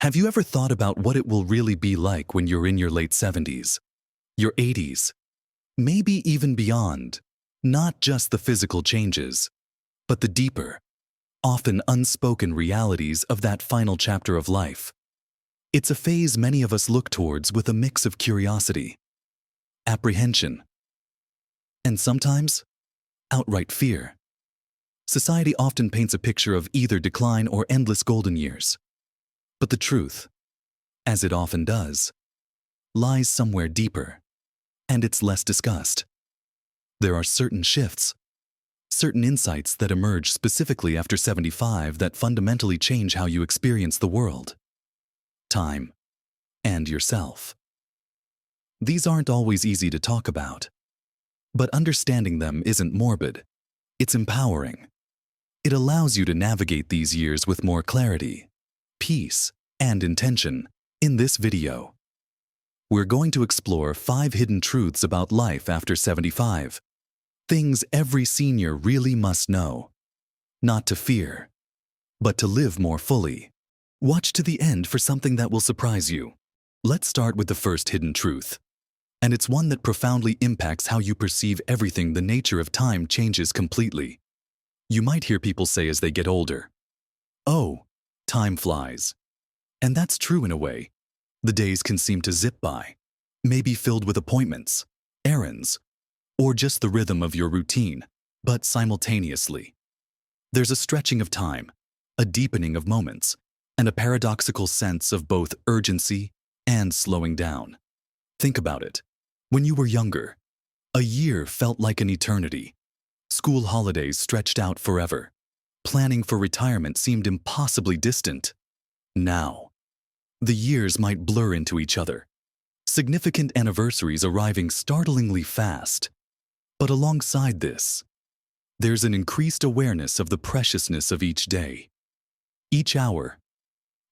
Have you ever thought about what it will really be like when you're in your late 70s, your 80s, maybe even beyond? Not just the physical changes, but the deeper, often unspoken realities of that final chapter of life. It's a phase many of us look towards with a mix of curiosity, apprehension, and sometimes outright fear. Society often paints a picture of either decline or endless golden years. But the truth, as it often does, lies somewhere deeper, and it's less discussed. There are certain shifts, certain insights that emerge specifically after 75 that fundamentally change how you experience the world, time, and yourself. These aren't always easy to talk about, but understanding them isn't morbid, it's empowering. It allows you to navigate these years with more clarity, peace, and intention. In this video, we're going to explore 5 hidden truths about life after 75. Things every senior really must know. Not to fear, but to live more fully. Watch to the end for something that will surprise you. Let's start with the first hidden truth. And it's one that profoundly impacts how you perceive everything. The nature of time changes completely. You might hear people say as they get older, "Oh, time flies." And that's true in a way. The days can seem to zip by, maybe filled with appointments, errands, or just the rhythm of your routine. But simultaneously, there's a stretching of time, a deepening of moments, and a paradoxical sense of both urgency and slowing down. Think about it. When you were younger, a year felt like an eternity. School holidays stretched out forever. Planning for retirement seemed impossibly distant. Now, the years might blur into each other, significant anniversaries arriving startlingly fast. But alongside this, there's an increased awareness of the preciousness of each day. Each hour,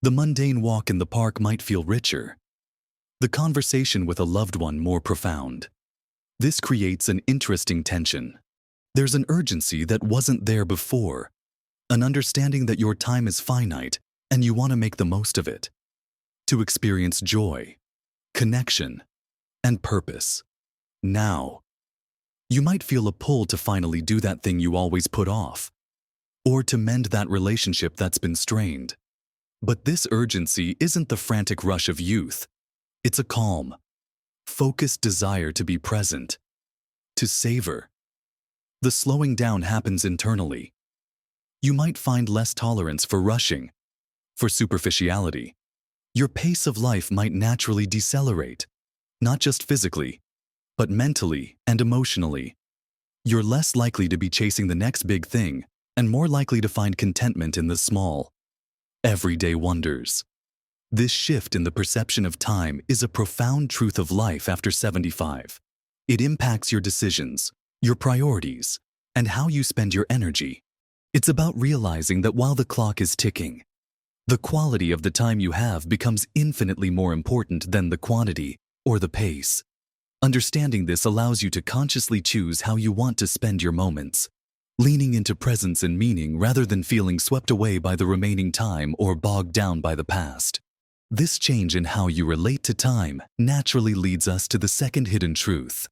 the mundane walk in the park might feel richer, the conversation with a loved one more profound. This creates an interesting tension. There's an urgency that wasn't there before, an understanding that your time is finite and you want to make the most of it, to experience joy, connection, and purpose. Now, you might feel a pull to finally do that thing you always put off, or to mend that relationship that's been strained. But this urgency isn't the frantic rush of youth. It's a calm, focused desire to be present, to savor. The slowing down happens internally. You might find less tolerance for rushing, for superficiality. Your pace of life might naturally decelerate, not just physically, but mentally and emotionally. You're less likely to be chasing the next big thing and more likely to find contentment in the small, everyday wonders. This shift in the perception of time is a profound truth of life after 75. It impacts your decisions, your priorities, and how you spend your energy. It's about realizing that while the clock is ticking, the quality of the time you have becomes infinitely more important than the quantity or the pace. Understanding this allows you to consciously choose how you want to spend your moments, leaning into presence and meaning rather than feeling swept away by the remaining time or bogged down by the past. This change in how you relate to time naturally leads us to the second hidden truth.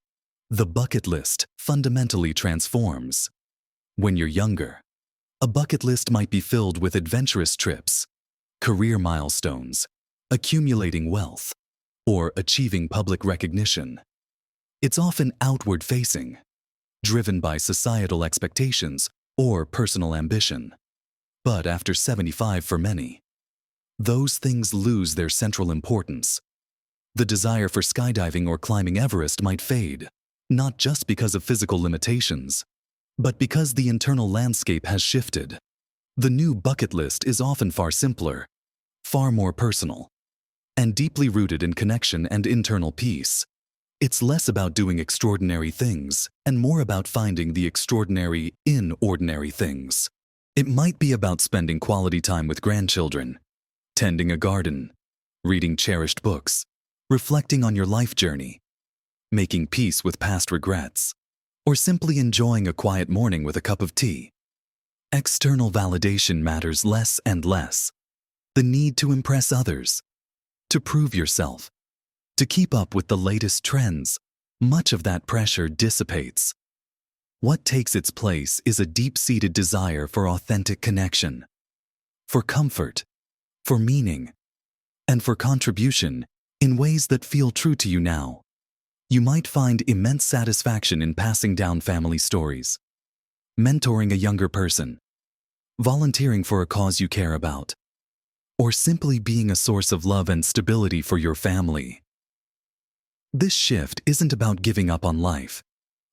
The bucket list fundamentally transforms. When you're younger, a bucket list might be filled with adventurous trips, career milestones, accumulating wealth, or achieving public recognition. It's often outward-facing, driven by societal expectations or personal ambition. But after 75 for many, those things lose their central importance. The desire for skydiving or climbing Everest might fade, not just because of physical limitations, but because the internal landscape has shifted. The new bucket list is often far simpler, far more personal, and deeply rooted in connection and internal peace. It's less about doing extraordinary things and more about finding the extraordinary in ordinary things. It might be about spending quality time with grandchildren, tending a garden, reading cherished books, reflecting on your life journey, making peace with past regrets, or simply enjoying a quiet morning with a cup of tea. External validation matters less and less. the need to impress others, to prove yourself, to keep up with the latest trends. Much of that pressure dissipates. What takes its place is a deep-seated desire for authentic connection, for comfort, for meaning, and for contribution in ways that feel true to you now. You might find immense satisfaction in passing down family stories, mentoring a younger person, volunteering for a cause you care about, or simply being a source of love and stability for your family. This shift isn't about giving up on life.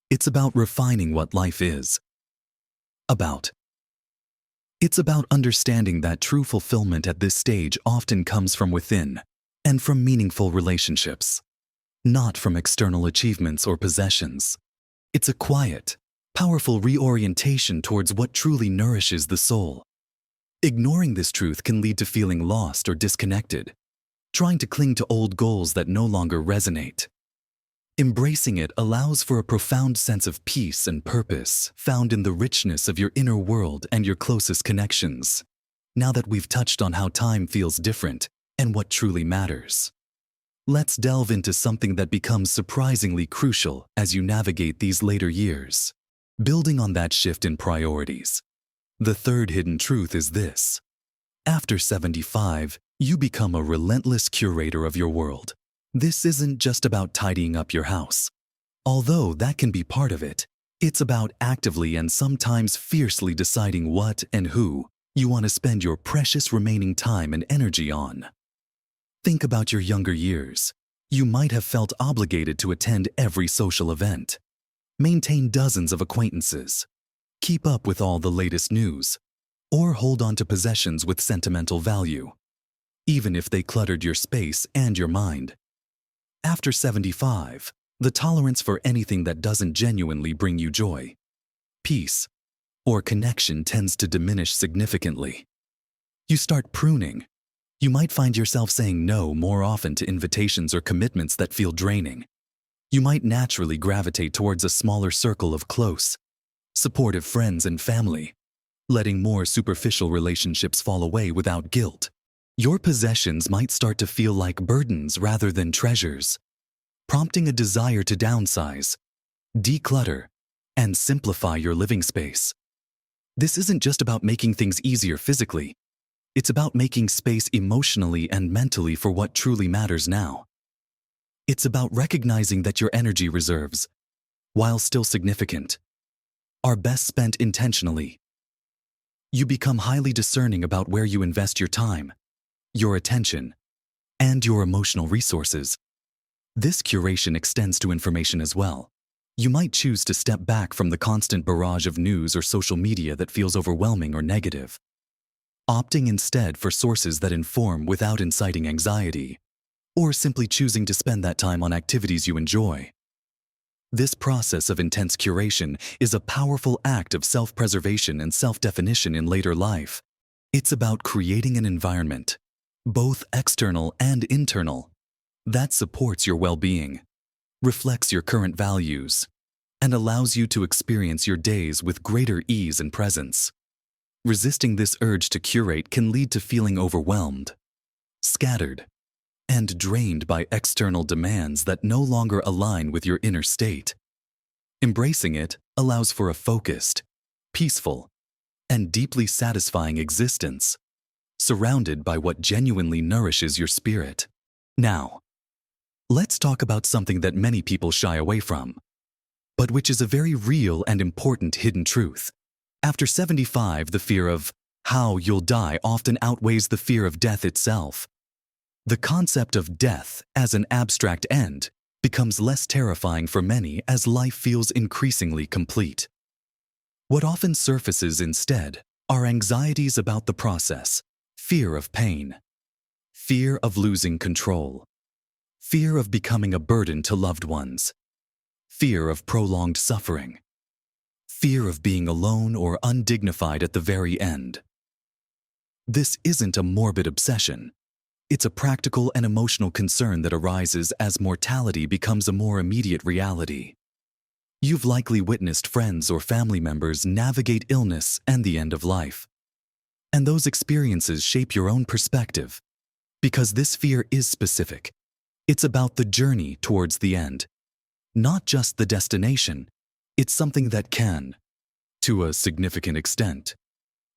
It's about refining what life is about. It's about understanding that true fulfillment at this stage often comes from within and from meaningful relationships, not from external achievements or possessions. It's a quiet, powerful reorientation towards what truly nourishes the soul. Ignoring this truth can lead to feeling lost or disconnected, trying to cling to old goals that no longer resonate. Embracing it allows for a profound sense of peace and purpose found in the richness of your inner world and your closest connections. Now that we've touched on how time feels different and what truly matters, let's delve into something that becomes surprisingly crucial as you navigate these later years. Building on that shift in priorities, the third hidden truth is this: after 75, you become a relentless curator of your world. This isn't just about tidying up your house. Although that can be part of it, it's about actively and sometimes fiercely deciding what and who you want to spend your precious remaining time and energy on. Think about your younger years. You might have felt obligated to attend every social event, maintain dozens of acquaintances, keep up with all the latest news, or hold on to possessions with sentimental value, even if they cluttered your space and your mind. After 75, the tolerance for anything that doesn't genuinely bring you joy, peace, or connection tends to diminish significantly. You start pruning. You might find yourself saying no more often to invitations or commitments that feel draining. You might naturally gravitate towards a smaller circle of close, supportive friends and family, letting more superficial relationships fall away without guilt. Your possessions might start to feel like burdens rather than treasures, prompting a desire to downsize, declutter, and simplify your living space. This isn't just about making things easier physically. It's about making space emotionally and mentally for what truly matters now. It's about recognizing that your energy reserves, while still significant, are best spent intentionally. You become highly discerning about where you invest your time, your attention, and your emotional resources. This curation extends to information as well. You might choose to step back from the constant barrage of news or social media that feels overwhelming or negative, opting instead for sources that inform without inciting anxiety, or simply choosing to spend that time on activities you enjoy. This process of intense curation is a powerful act of self-preservation and self-definition in later life. It's about creating an environment, both external and internal, that supports your well-being, reflects your current values, and allows you to experience your days with greater ease and presence. Resisting this urge to curate can lead to feeling overwhelmed, scattered, and drained by external demands that no longer align with your inner state. Embracing it allows for a focused, peaceful, and deeply satisfying existence, surrounded by what genuinely nourishes your spirit. Now, let's talk about something that many people shy away from, but which is a very real and important hidden truth. After 75, the fear of how you'll die often outweighs the fear of death itself. The concept of death as an abstract end becomes less terrifying for many as life feels increasingly complete. What often surfaces instead are anxieties about the process, fear of pain, fear of losing control, fear of becoming a burden to loved ones, fear of prolonged suffering, fear of being alone or undignified at the very end. This isn't a morbid obsession. It's a practical and emotional concern that arises as mortality becomes a more immediate reality. You've likely witnessed friends or family members navigate illness and the end of life. And those experiences shape your own perspective. Because this fear is specific. It's about the journey towards the end. Not just the destination. It's something that can, to a significant extent,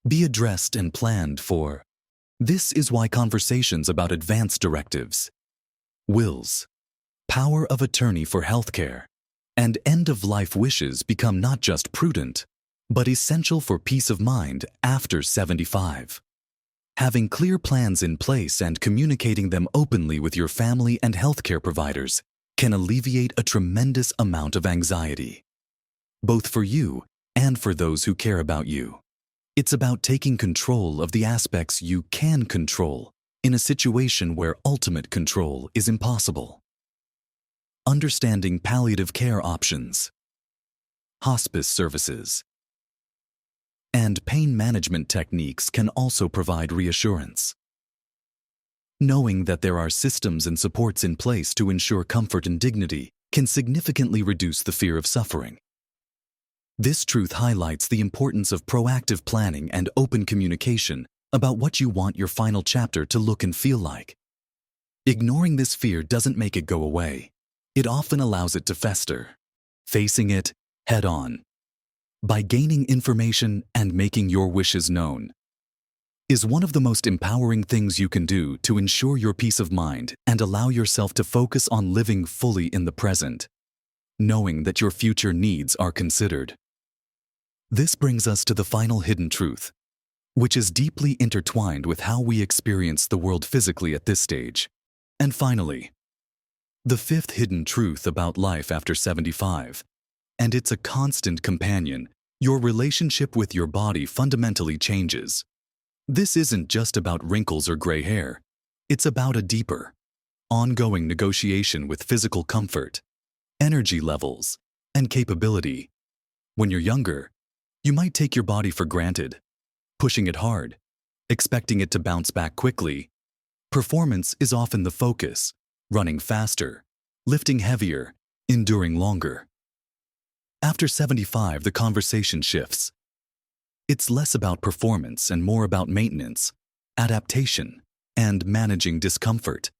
be addressed and planned for. This is why conversations about advance directives, wills, power of attorney for healthcare, and end-of-life wishes become not just prudent, but essential for peace of mind after 75. Having clear plans in place and communicating them openly with your family and healthcare providers can alleviate a tremendous amount of anxiety, both for you and for those who care about you. It's about taking control of the aspects you can control in a situation where ultimate control is impossible. Understanding palliative care options, hospice services, and pain management techniques can also provide reassurance. Knowing that there are systems and supports in place to ensure comfort and dignity can significantly reduce the fear of suffering. This truth highlights the importance of proactive planning and open communication about what you want your final chapter to look and feel like. Ignoring this fear doesn't make it go away. It often allows it to fester. Facing it head on, by gaining information and making your wishes known, is one of the most empowering things you can do to ensure your peace of mind and allow yourself to focus on living fully in the present, knowing that your future needs are considered. This brings us to the final hidden truth, which is deeply intertwined with how we experience the world physically at this stage. And finally, the fifth hidden truth about life after 75, and it's a constant companion. Your relationship with your body fundamentally changes. This isn't just about wrinkles or gray hair. It's about a deeper, ongoing negotiation with physical comfort, energy levels, and capability. When you're younger, you might take your body for granted, pushing it hard, expecting it to bounce back quickly. Performance is often the focus, running faster, lifting heavier, enduring longer. After 75, the conversation shifts. It's less about performance and more about maintenance, adaptation, and managing discomfort.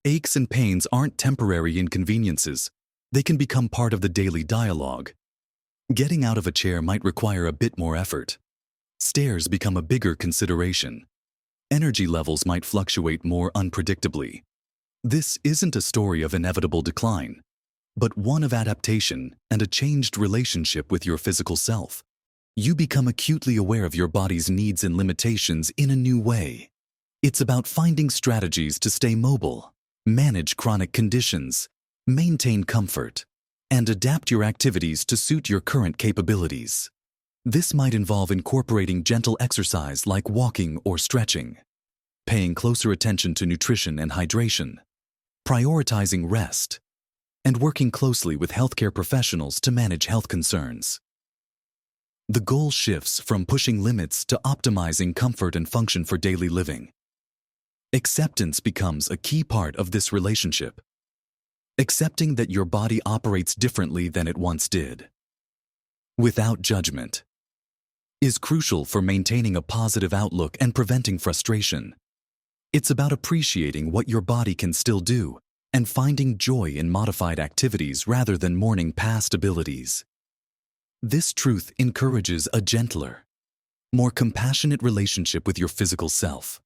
Aches and pains aren't temporary inconveniences. They can become part of the daily dialogue. Getting out of a chair might require a bit more effort. Stairs become a bigger consideration. Energy levels might fluctuate more unpredictably. This isn't a story of inevitable decline, but one of adaptation and a changed relationship with your physical self. You become acutely aware of your body's needs and limitations in a new way. It's about finding strategies to stay mobile, manage chronic conditions, maintain comfort, and adapt your activities to suit your current capabilities. This might involve incorporating gentle exercise like walking or stretching, paying closer attention to nutrition and hydration, prioritizing rest, and working closely with healthcare professionals to manage health concerns. The goal shifts from pushing limits to optimizing comfort and function for daily living. Acceptance becomes a key part of this relationship. Accepting that your body operates differently than it once did, without judgment, is crucial for maintaining a positive outlook and preventing frustration. It's about appreciating what your body can still do and finding joy in modified activities rather than mourning past abilities. This truth encourages a gentler, more compassionate relationship with your physical self.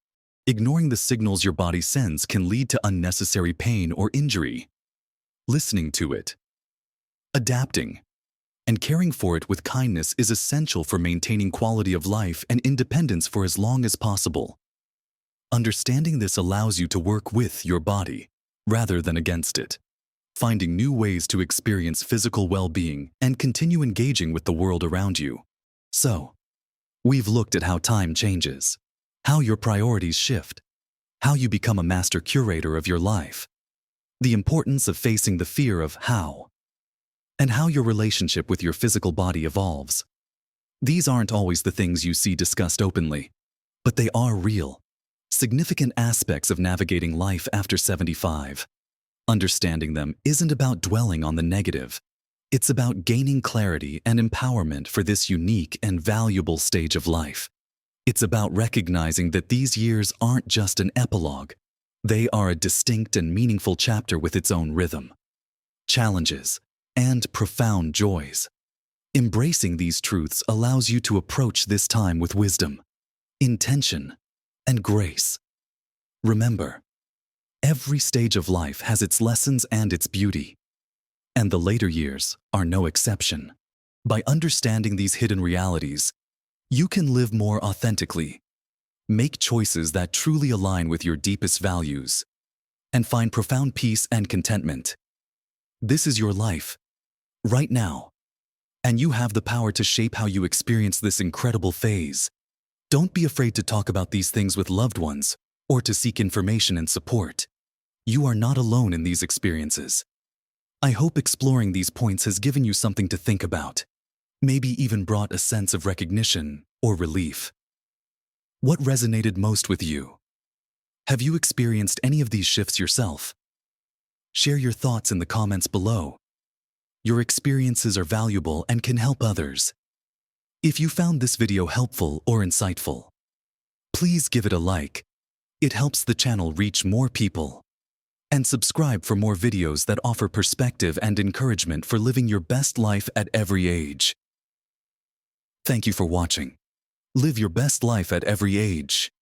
Ignoring the signals your body sends can lead to unnecessary pain or injury. Listening to it, adapting, and caring for it with kindness is essential for maintaining quality of life and independence for as long as possible. Understanding this allows you to work with your body rather than against it, finding new ways to experience physical well-being and continue engaging with the world around you. So, we've looked at how time changes, how your priorities shift, how you become a master curator of your life, the importance of facing the fear of how, and how your relationship with your physical body evolves. These aren't always the things you see discussed openly, but they are real, significant aspects of navigating life after 75. Understanding them isn't about dwelling on the negative. It's about gaining clarity and empowerment for this unique and valuable stage of life. It's about recognizing that these years aren't just an epilogue. They are a distinct and meaningful chapter with its own rhythm, challenges, and profound joys. Embracing these truths allows you to approach this time with wisdom, intention, and grace. Remember, every stage of life has its lessons and its beauty, and the later years are no exception. By understanding these hidden realities, you can live more authentically, make choices that truly align with your deepest values, and find profound peace and contentment. This is your life, right now, and you have the power to shape how you experience this incredible phase. Don't be afraid to talk about these things with loved ones or to seek information and support. You are not alone in these experiences. I hope exploring these points has given you something to think about, maybe even brought a sense of recognition or relief. What resonated most with you? Have you experienced any of these shifts yourself? Share your thoughts in the comments below. Your experiences are valuable and can help others. If you found this video helpful or insightful, please give it a like. It helps the channel reach more people. And subscribe for more videos that offer perspective and encouragement for living your best life at every age. Thank you for watching. Live your best life at every age.